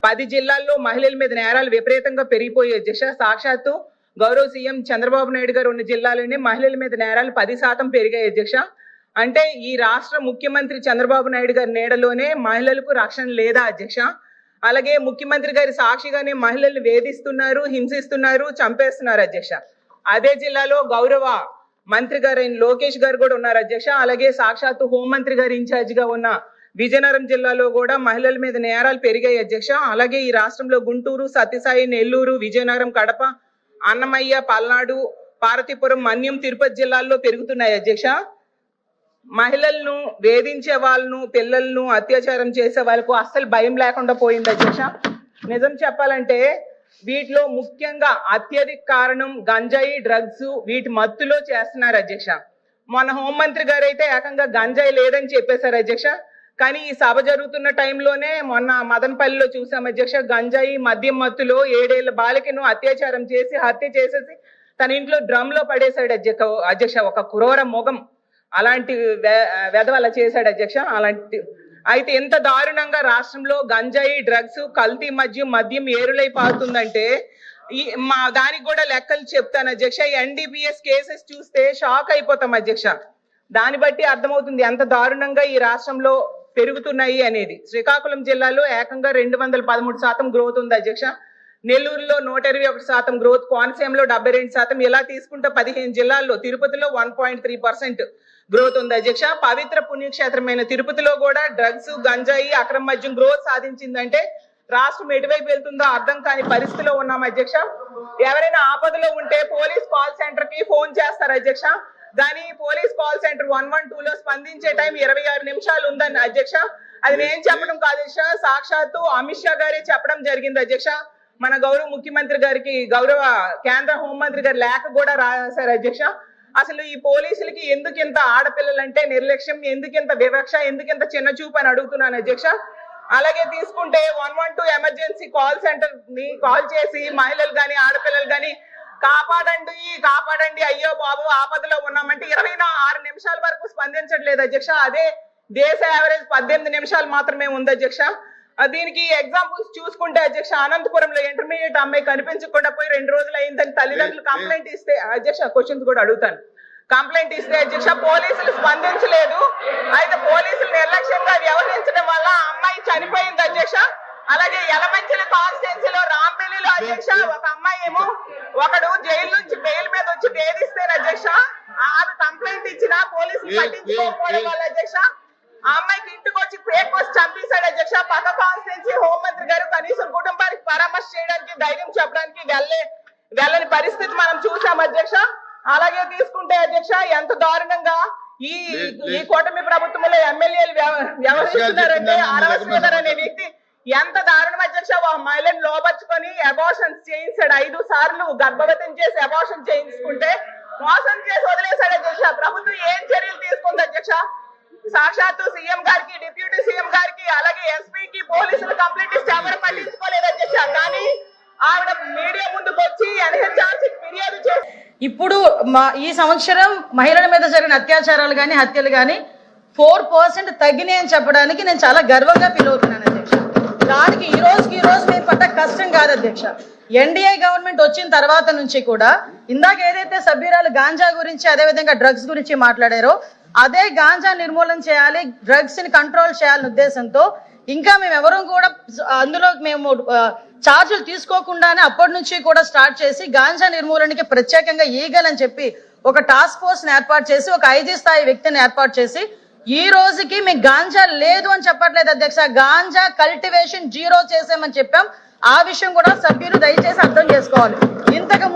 10 జిల్లాల్లో మహిళల మీద నేరాలు విపరీతంగా పెరిగిపోయాయి అధ్యక్ష. సాక్షాత్తు గౌరవ సీఎం చంద్రబాబు నాయుడు గారు ఉన్న జిల్లాలోనే మహిళల మీద నేరాలు 10% పెరిగాయి అధ్యక్ష. అంటే ఈ రాష్ట్ర ముఖ్యమంత్రి చంద్రబాబు నాయుడు గారి నీడలోనే మహిళలకు రక్షణ లేదా అధ్యక్ష? అలాగే ముఖ్యమంత్రి గారి సాక్షిగానే మహిళల్ని వేధిస్తున్నారు, హింసిస్తున్నారు, చంపేస్తున్నారు అధ్యక్ష. అదే జిల్లాలో గౌరవ మంత్రి గారైన లోకేష్ గారు కూడా ఉన్నారు అధ్యక్ష. అలాగే సాక్షాత్తు హోంమంత్రి గారు ఇన్ఛార్జ్ గా ఉన్న విజయనగరం జిల్లాలో కూడా మహిళల మీద నేరాలు పెరిగాయి అధ్యక్ష. అలాగే ఈ రాష్ట్రంలో గుంటూరు, సత్యసాయి, నెల్లూరు, విజయనగరం, కడప, అన్నమయ్య, పల్నాడు, పార్వతీపురం, మన్యం, తిరుపతి జిల్లాల్లో పెరుగుతున్నాయి అధ్యక్ష. మహిళలను వేధించే వాళ్ళను, పిల్లలను అత్యాచారం చేసే వాళ్ళకు అస్సలు భయం లేకుండా పోయింది అధ్యక్ష. నిజం చెప్పాలంటే వీటిలో ముఖ్యంగా అత్యధిక కారణం గంజాయి, డ్రగ్స్, వీటి మత్తులో చేస్తున్నారు అధ్యక్ష. మన హోంమంత్రి గారు అయితే ఏకంగా గంజాయి లేదని చెప్పేశారు అధ్యక్ష. కానీ ఈ సభ జరుగుతున్న టైంలోనే మొన్న మదనపల్లిలో చూసాం అధ్యక్ష. గంజాయి మద్యం మత్తులో 7 ఏళ్ల బాలికను అత్యాచారం చేసి హత్య చేసేసి తన ఇంట్లో డ్రమ్ లో పడేశాడు అధ్యక్ష. ఒక క్రూర మొగం అలాంటి వెధవ అలా చేశాడు అధ్యక్ష. అలాంటి అయితే ఎంత దారుణంగా రాష్ట్రంలో గంజాయి, డ్రగ్స్, కల్తీ మద్యం ఏరులై పారుతుందంటే దానికి కూడా లెక్కలు చెప్తాను అధ్యక్ష. NDPS కేసెస్ చూస్తే షాక్ అయిపోతాం అధ్యక్ష. దాన్ని బట్టి అర్థమవుతుంది ఎంత దారుణంగా ఈ రాష్ట్రంలో పెరుగుతున్నాయి అనేది. శ్రీకాకుళం జిల్లాలో ఏకంగా 213% గ్రోత్ ఉంది అధ్యక్ష. నెల్లూరులో 121% గ్రోత్, కోనసీమలో 72%. ఇలా తీసుకుంటే 15 జిల్లాల్లో, తిరుపతిలో 1.3% గ్రోత్ ఉంది అధ్యక్ష. పవిత్ర పుణ్యక్షేత్రమైన తిరుపతిలో కూడా డ్రగ్స్, గంజాయి, అక్రమ మద్యం గ్రోత్ సాధించిందంటే రాష్ట్రం ఎటువైపు వెళ్తుందో అర్థం కాని పరిస్థితిలో ఉన్నాం అధ్యక్ష. ఎవరైనా ఆపదలో ఉంటే పోలీస్ కాల్ సెంటర్ కి ఫోన్ చేస్తారు అధ్యక్ష. కానీ పోలీస్ కాల్ సెంటర్ 112లో స్పందించే టైం 26 నిమిషాలు ఉందని అధ్యక్ష. అది నేను చెప్పడం కాదు అధ్యక్ష, సాక్షాత్తు అమిత్ షా గారే చెప్పడం జరిగింది అధ్యక్ష. మన గౌరవ ముఖ్యమంత్రి గారికి గౌరవ కేంద్ర హోంమంత్రి గారు లేఖ కూడా రాశారు అధ్యక్ష. అసలు ఈ పోలీసులకి ఎందుకింత ఆడపిల్లలంటే నిర్లక్ష్యం, ఎందుకింత వివక్ష, ఎందుకింత చిన్న చూపు అని అడుగుతున్నాను అధ్యక్ష. అలాగే తీసుకుంటే 112 ఎమర్జెన్సీ కాల్ సెంటర్ ని కాల్ చేసి మహిళలు గాని ఆడపిల్లలు గాని కాపాడండి అయ్యో బాబు ఆపదలో ఉన్నామంటే 26 నిమిషాల వరకు స్పందించట్లేదు అధ్యక్ష. అదే దేశ యావరేజ్ 18 నిమిషాలు మాత్రమే ఉంది అధ్యక్ష. దీనికి ఎగ్జాంపుల్స్ చూసుకుంటే అధ్యక్ష, అనంతపురంలో ఇంటర్మీడియట్ అమ్మాయి కనిపించకుండా పోయి 2 రోజులు అయిందని తల్లిదండ్రులు కంప్లైంట్ ఇస్తే అధ్యక్ష, క్వశ్చన్స్ కూడా అడుగుతాను, కంప్లైంట్ ఇస్తే అధ్యక్ష పోలీసులు స్పందించలేదు. అయితే పోలీసులు నిర్లక్ష్యంగా వ్యవహరించడం వల్ల అమ్మాయి చనిపోయింది అధ్యక్ష. అలాగే యలమంచిలి కాన్స్టిట్యున్సీలో రాంపల్లిలో అధ్యక్ష ఒక అమ్మాయి ఏమో ఒకడు జైలు నుంచి బెయిల్ మీద వచ్చి వేధిస్తేనే అధ్యక్ష ఆమె కంప్లైంట్ ఇచ్చినా పోలీసులు పట్టించుకోకపోవడం వల్ల అధ్యక్ష ఆ అమ్మాయికి ఇంటికి వచ్చి ఫేక్ వచ్చి చంపేశాడు అధ్యక్ష. పక్క కాన్స్టిట్యున్సీ హోంమంత్రి గారు కనీసం కుటుంబానికి పరామర్శ చేయడానికి, ధైర్యం చెప్పడానికి వెళ్ళని పరిస్థితి మనం చూసాం అధ్యక్ష. అలాగే తీసుకుంటే అధ్యక్ష ఎంత దారుణంగా ఈ కూటమి ప్రభుత్వంలో ఎమ్మెల్యేలు వ్యవహరిస్తున్నారంటే ఆరవ శ్రీధర్ అనే వ్యక్తి ఎంత దారుణం అధ్యక్ష. మహిళను లోపరుచుకొని అబార్షన్స్ చేయించాడు, 5 సార్లు గర్భవతిని చేసి అబార్షన్ చేయించుకుంటే మోసం చేసి వదిలేశాడు అధ్యక్ష. ప్రభుత్వం ఏం చర్యలు తీసుకుంది అధ్యక్ష? సాక్షాత్తు సీఎం గారికి, డిప్యూటీ సీఎం గారికి, అలాగే ఎస్పీకి పోలీసులు కంప్లైంట్ ఇస్తే ఎవరు పట్టించుకోలేదు అధ్యక్ష. కానీ ఆవిడ మీడియా ముందుకు వచ్చి ఎన్హెచ్ఆర్సీ ఫిర్యాదు చేసి ఇప్పుడు ఈ సంవత్సరం మహిళల మీద జరిగిన అత్యాచారాలు కానీ హత్యలు కానీ 4% తగ్గినాయి అని చెప్పడానికి నేను చాలా గర్వంగా ఫీల్ అవుతున్నాను అధ్యక్ష. దానికి ఈ రోజు మేము పడ్డ కష్టం కాదు అధ్యక్ష. ఎన్డీఏ గవర్నమెంట్ వచ్చిన తర్వాత నుంచి కూడా ఇందాక ఏదైతే సభ్యురాలు గాంజా గురించి అదేవిధంగా డ్రగ్స్ గురించి మాట్లాడారో అదే గాంజా నిర్మూలన చేయాలి, డ్రగ్స్ ని కంట్రోల్ చేయాలనే ఉద్దేశంతో ఇంకా మేము ఎవరూ కూడా అందులో మేము ఛార్జీలు తీసుకోకుండానే అప్పటి నుంచి కూడా స్టార్ట్ చేసి గాంజా నిర్మూలనకి ప్రత్యేకంగా ఈగల్ అని చెప్పి ఒక టాస్క్ ఫోర్స్ ని ఏర్పాటు చేసి ఒక IG స్థాయి వ్యక్తిని ఏర్పాటు చేసి ఈ రోజుకి మేము గాంజా లేదు అని చెప్పట్లేదు అధ్యక్ష, గాంజా కల్టివేషన్ 0 చేసామని చెప్పాం. ఆ విషయం కూడా సభ్యులు దయచేసి అర్థం చేసుకోవాలి. ఇంతకు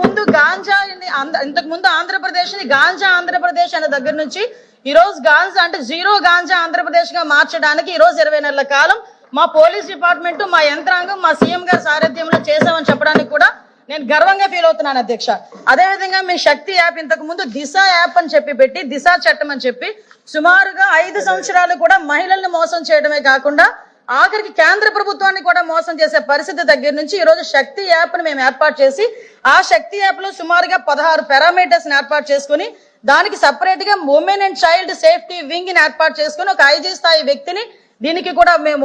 ముందు ఆంధ్రప్రదేశ్ ని గాంజా ఆంధ్రప్రదేశ్ అనే దగ్గర నుంచి ఈ రోజు గాంజా అంటే 0 గాంజా ఆంధ్రప్రదేశ్ గా మార్చడానికి ఈ రోజు 20 నెలల కాలం మా పోలీస్ డిపార్ట్మెంట్, మా యంత్రాంగం, మా సీఎం గారి సారథ్యంలో చేసామని చెప్పడానికి కూడా నేను గర్వంగా ఫీల్ అవుతున్నాను అధ్యక్ష. అదేవిధంగా మీ శక్తి యాప్ ఇంతకు ముందు దిశ యాప్ అని చెప్పి పెట్టి దిశ చట్టం అని చెప్పి సుమారుగా 5 సంవత్సరాలు కూడా మహిళల్ని మోసం చేయడమే కాకుండా ఆఖరికి కేంద్ర ప్రభుత్వాన్ని కూడా మోసం చేసే పరిస్థితి దగ్గర నుంచి ఈ రోజు శక్తి యాప్ ని మేము ఏర్పాటు చేసి ఆ శక్తి యాప్ లో సుమారుగా 16 పారామీటర్స్ ఏర్పాటు చేసుకుని దానికి సపరేట్ గా women and child safety wing ని ఏర్పాటు చేసుకుని ఒక IG స్థాయి వ్యక్తిని దీనికి కూడా మేము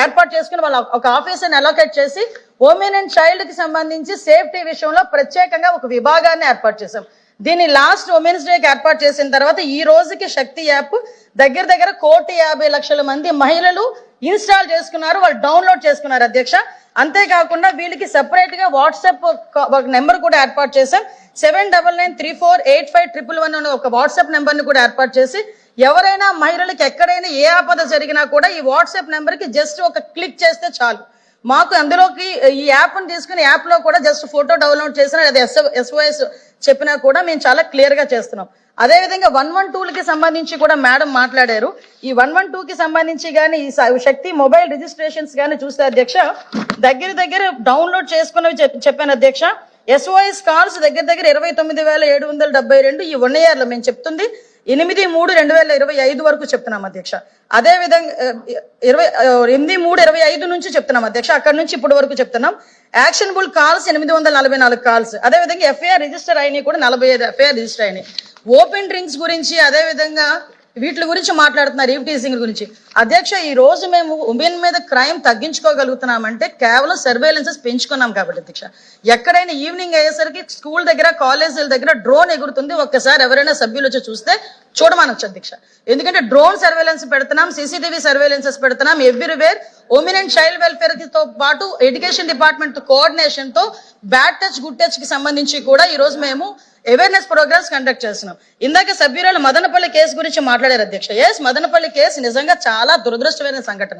ఏర్పాటు చేసుకుని వాళ్ళ ఒక ఆఫీసర్ని అలోకేట్ చేసి ఉమెన్ అండ్ చైల్డ్ కి సంబంధించి సేఫ్టీ విషయంలో ప్రత్యేకంగా ఒక విభాగాన్ని ఏర్పాటు చేశాం. దీన్ని లాస్ట్ ఉమెన్స్ డేకి ఏర్పాటు చేసిన తర్వాత ఈ రోజుకి శక్తి యాప్ దగ్గర 1,50,00,000 మంది మహిళలు ఇన్స్టాల్ చేసుకున్నారు, వాళ్ళు డౌన్లోడ్ చేసుకున్నారు అధ్యక్ష. అంతేకాకుండా వీళ్ళకి సెపరేట్ గా వాట్సాప్ నెంబర్ కూడా ఏర్పాటు చేశాం. 7993485111 అనే ఒక వాట్సాప్ నెంబర్ ని కూడా ఏర్పాటు చేసి ఎవరైనా మహిళలకు ఎక్కడైనా ఏ ఆపద జరిగినా కూడా ఈ వాట్సాప్ నెంబర్ కి జస్ట్ ఒక క్లిక్ చేస్తే చాలు, మాకు అందులోకి ఈ యాప్ ని తీసుకుని యాప్ లో కూడా జస్ట్ ఫోటో డౌన్లోడ్ చేసినా లేదా SOS చెప్పినా కూడా మేము చాలా క్లియర్ గా చేస్తున్నాం. అదేవిధంగా 112కి సంబంధించి కూడా మేడం మాట్లాడారు. ఈ 112కి సంబంధించి కానీ ఈ శక్తి మొబైల్ రిజిస్ట్రేషన్స్ కానీ చూస్తే అధ్యక్ష దగ్గర డౌన్లోడ్ చేసుకున్నవి చెప్పాను అధ్యక్ష. SOS కాల్స్ దగ్గర 29,772 ఈ 1 year లో మేము చెప్తుంది 8/3/2025 వరకు చెప్తున్నాం అధ్యక్ష. అదేవిధంగా 8/3/25 నుంచి చెప్తున్నాం అధ్యక్ష, అక్కడి నుంచి ఇప్పటి వరకు చెప్తున్నాం. యాక్షనబుల్ కాల్స్ 844 కాల్స్, అదేవిధంగా FIR రిజిస్టర్ అయినాయి కూడా 45 FIR రిజిస్టర్ అయినాయి. ఓపెన్ డ్రింక్స్ గురించి అదేవిధంగా వీటి గురించి మాట్లాడుతున్నారు, ఈవ్ టీజింగ్ గురించి అధ్యక్ష. ఈ రోజు మేము ఉమెన్ మీద క్రైమ్ తగ్గించుకోగలుగుతున్నామంటే కేవలం సర్వేలెన్సెస్ పెంచుకున్నాం కాబట్టి అధ్యక్ష. ఎక్కడైనా ఈవినింగ్ అయ్యేసరికి స్కూల్ దగ్గర కాలేజీల దగ్గర డ్రోన్ ఎగురుతుంది, ఒక్కసారి ఎవరైనా సభ్యులు వచ్చి చూస్తే చూడమనొచ్చు అధ్యక్ష. ఎందుకంటే డ్రోన్ సర్వేలెన్స్ పెడుతున్నాం, CCTV సర్వేలెన్సెస్ పెడుతున్నాం everywhere. Women and child welfare తో పాటు ఎడ్యుకేషన్ డిపార్ట్మెంట్ కోఆర్డినేషన్ తో బ్యాడ్ టచ్ గుడ్ టచ్ కి సంబంధించి కూడా ఈ రోజు మేము అవేర్నెస్ ప్రోగ్రామ్స్ కండక్ట్ చేస్తున్నాం. ఇందాక సభ్యురాలు మదనపల్లి కేసు గురించి మాట్లాడారు అధ్యక్ష. మదనపల్లి కేసు నిజంగా చాలా దురదృష్టమైన సంఘటన.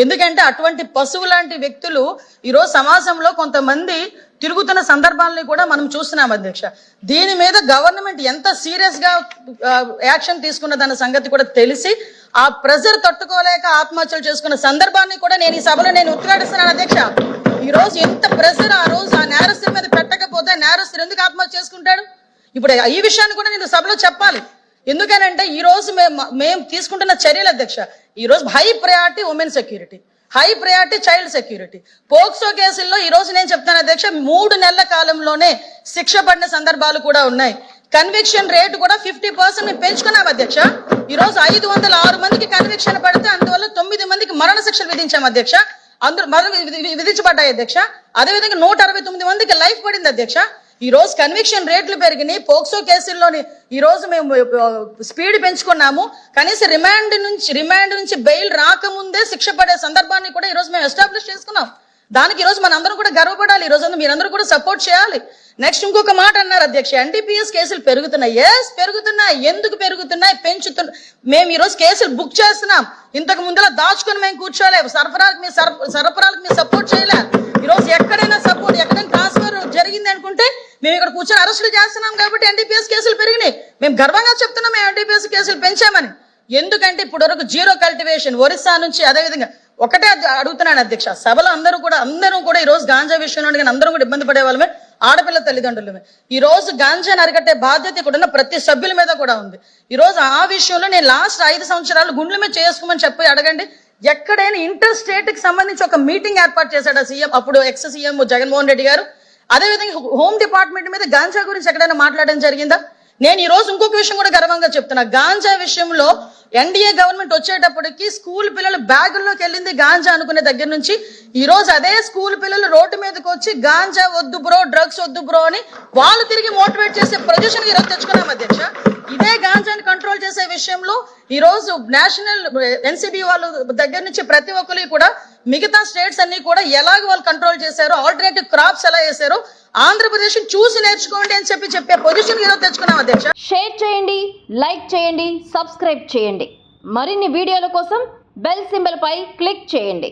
ఎందుకంటే అటువంటి పశువు లాంటి వ్యక్తులు ఈరోజు సమాజంలో కొంతమంది తిరుగుతున్న సందర్భాలని కూడా మనం చూస్తున్నాం అధ్యక్ష. దీని మీద గవర్నమెంట్ ఎంత సీరియస్ గా యాక్షన్ తీసుకున్నదన్న సంగతి కూడా తెలిసి ఆ ప్రెజర్ తట్టుకోలేక ఆత్మహత్యలు చేసుకున్న సందర్భాన్ని కూడా నేను ఈ సభలో ఉద్ఘాటిస్తున్నాను అధ్యక్ష. ఈ రోజు ఎంత ప్రెజర్ ఆ రోజు ఆ నేరస్తుల మీద పెట్టకపోతే నేరస్తులు ఎందుకు ఆత్మహత్య చేసుకుంటాడు? ఇప్పుడు ఈ విషయాన్ని కూడా నేను సభలో చెప్పాలి. ఎందుకనంటే ఈ రోజు మేము తీసుకుంటున్న చర్యలు అధ్యక్ష, ఈ రోజు high priority women security, high priority child security. POCSO కేసుల్లో ఈ రోజు నేను చెప్తాను అధ్యక్ష 3 నెలల కాలంలోనే శిక్ష పడిన సందర్భాలు కూడా ఉన్నాయి. కన్విక్షన్ రేటు కూడా 50% మేము పెంచుకున్నాం అధ్యక్ష. ఈ రోజు 506 మందికి కన్విక్షన్ పడితే అందువల్ల 9 మందికి మరణ శిక్షలు విధించాం అధ్యక్ష, అందరూ విధించబడ్డాయి అధ్యక్ష. అదేవిధంగా 169 మందికి లైఫ్ పడింది అధ్యక్ష. ఈ రోజు కన్విక్షన్ రేట్లు పెరిగినాయి. పోక్సో కేసుల్లోని ఈ రోజు మేము స్పీడ్ పెంచుకున్నాము. కనీసం రిమాండ్ నుంచి బెయిల్ రాకముందే శిక్ష పడే సందర్భాన్ని కూడా ఈ రోజు మేము ఎస్టాబ్లిష్ చేసుకున్నాం. దానికి ఈ రోజు మనందరం కూడా గర్వపడాలి. ఈ రోజు మీరందరూ కూడా సపోర్ట్ చేయాలి. నెక్స్ట్ ఇంకొక మాట అన్నారు అధ్యక్ష, NDPS కేసులు పెరుగుతున్నాయి. పెరుగుతున్నాయి. ఎందుకు పెరుగుతున్నాయి? మేము ఈ రోజు కేసులు బుక్ చేస్తున్నాం. ఇంతకు ముందులా దాచుకొని మేము కూర్చోలే, సరఫరాలకు మేము సపోర్ట్ చేయలే. ఈ రోజు ఎక్కడైనా ట్రాన్స్ఫర్ జరిగింది అనుకుంటే మేము ఇక్కడ కూర్చొని అరెస్టులు చేస్తున్నాం కాబట్టి NDPS కేసులు పెరిగినాయి. మేము గర్వంగా చెప్తున్నాం మేము NDPS కేసులు పెంచామని. ఎందుకంటే ఇప్పటి వరకు జీరో కల్టివేషన్ ఒరిస్సా నుంచి, అదేవిధంగా ఒకటే అడుగుతున్నాను అధ్యక్ష, సభలో అందరూ కూడా ఈ రోజు గాంజా విషయంలో అందరూ కూడా ఇబ్బంది పడే వాళ్ళమే, ఆడపిల్ల తల్లిదండ్రులమే. ఈ రోజు గాంజాను అరికట్టే బాధ్యత ఇక్కడ ఉన్న ప్రతి సభ్యుల మీద కూడా ఉంది. ఈ రోజు ఆ విషయంలో నేను లాస్ట్ 5 సంవత్సరాలు గుండెల మీద చేసుకోమని చెప్పి అడగండి. ఎక్కడైనా ఇంటర్ స్టేట్ కి సంబంధించి ఒక మీటింగ్ ఏర్పాటు చేశాడు సీఎం, అప్పుడు ఎక్స్ సీఎం జగన్మోహన్ రెడ్డి గారు. అదేవిధంగా హోమ్ డిపార్ట్మెంట్ మీద గాంజా గురించి ఎక్కడైనా మాట్లాడడం జరిగిందా? నేను ఈ రోజు ఇంకొక విషయం కూడా గర్వంగా చెప్తున్నా. గాంజా విషయంలో NDA గవర్నమెంట్ వచ్చేటప్పటికి స్కూల్ పిల్లలు బ్యాగుల్లోకి వెళ్ళింది గాంజా అనుకునే దగ్గర నుంచి ఈ రోజు అదే స్కూల్ పిల్లలు రోడ్డు మీదకి వచ్చి గాంజా వద్దు బ్రో, డ్రగ్స్ వద్దు బ్రో అని వాళ్ళు తిరిగి మోటివేట్ చేసే పొజిషన్ ఈ రోజు తెచ్చుకున్నాం అధ్యక్ష. ఇదే గాంజాని కంట్రోల్ చేసే విషయంలో ఈ రోజు నేషనల్ NCB వాళ్ళ దగ్గర నుంచి ప్రతి ఒక్కరికి కూడా మిగతా స్టేట్స్ అన్ని కూడా ఎలాగ వాళ్ళు కంట్రోల్ చేశారో, ఆల్టర్నేటివ్ క్రాప్స్ ఎలా చేశారో ఆంధ్రప్రదేశ్ చూసి నేర్చుకోండి అని చెప్పే పొజిషన్ ఈరోజు తెచ్చుకున్నాం అధ్యక్ష. షేర్ చేయండి, లైక్ చేయండి, సబ్స్క్రైబ్ చేయండి. మరిన్ని వీడియోల కోసం బెల్ సింబల్ పై క్లిక్ చేయండి.